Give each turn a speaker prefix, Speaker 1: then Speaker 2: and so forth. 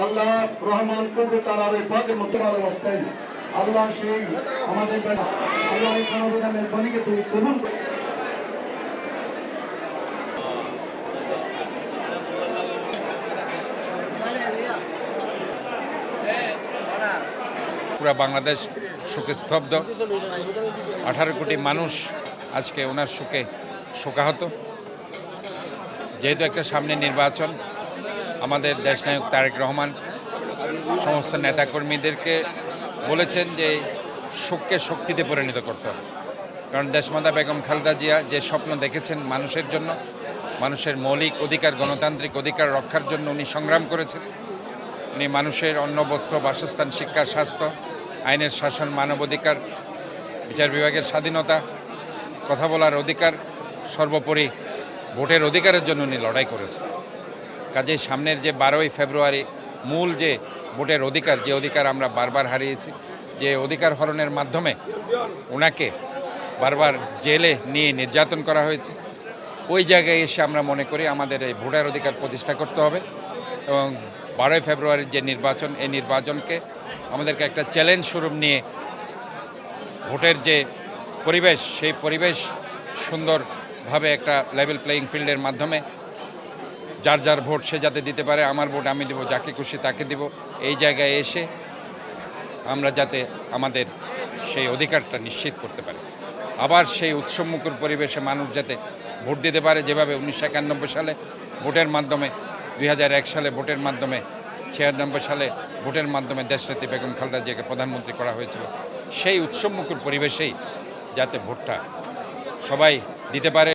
Speaker 1: আল্লাহ রহমান করবে তারা পাকে মতো অবস্থায় আল্লাহ সেই আমাদের আল্লাহ এই সংবিধানের ধ্বনিকে তুমি কবুল করে।
Speaker 2: পুরা বাংলাদেশ শোকে স্তব্ধ। 18 কোটি মানুষ আজকে ওনার শোকে শোকাহত। যেহেতু একটা সামনে নির্বাচন, আমাদের দেশনায়ক তারেক রহমান সমস্ত নেতাকর্মীদেরকে বলেছেন যে শোককে শক্তিতে পরিণত করতে হবে। কারণ দেশমাতা বেগম খালেদা জিয়া যে স্বপ্ন দেখেছেন মানুষের জন্য, মানুষের মৌলিক অধিকার, গণতান্ত্রিক অধিকার রক্ষার জন্য উনি সংগ্রাম করেছেন। উনি মানুষের অন্ন, বস্ত্র, বাসস্থান, শিক্ষা, স্বাস্থ্য, আইনের শাসন, মানবাধিকার, বিচার বিভাগের স্বাধীনতা, কথা বলার অধিকার, সর্বোপরি ভোটের অধিকারের জন্য উনি লড়াই করেছেন। কাজেই সামনের যে 12ই ফেব্রুয়ারি মূল যে ভোটের অধিকার, যে অধিকার আমরা বারবার হারিয়েছি, যে অধিকার হরণের মাধ্যমে ওনাকে বারবার জেলে নিয়ে নির্যাতন করা হয়েছে, ওই জায়গায় এসে আমরা মনে করি আমাদের এই ভোটার অধিকার প্রতিষ্ঠা করতে হবে এবং 12ই ফেব্রুয়ারির যে নির্বাচন, এই নির্বাচনকে আমাদেরকে একটা চ্যালেঞ্জ স্বরূপ নিয়ে ভোটের যে পরিবেশ, সেই পরিবেশ সুন্দরভাবে একটা লেভেল প্লেয়িং ফিল্ডের মাধ্যমে যার যার ভোট সে যাতে দিতে পারে, আমার ভোট আমি দেব, যাকে খুশি তাকে দিব, এই জায়গায় এসে আমরা যাতে আমাদের সেই অধিকারটা নিশ্চিত করতে পারি। আবার সেই উৎসবমুখর পরিবেশে মানুষ যাতে ভোট দিতে পারে, যেভাবে 1991 সালে ভোটের মাধ্যমে, 2001 সালে ভোটের মাধ্যমে, 96 সালে ভোটের মাধ্যমে দেশনেত্রী বেগম খালেদা জিয়াকে প্রধানমন্ত্রী করা হয়েছিল, সেই উৎসবমুখর পরিবেশেই যাতে ভোটটা সবাই দিতে পারে।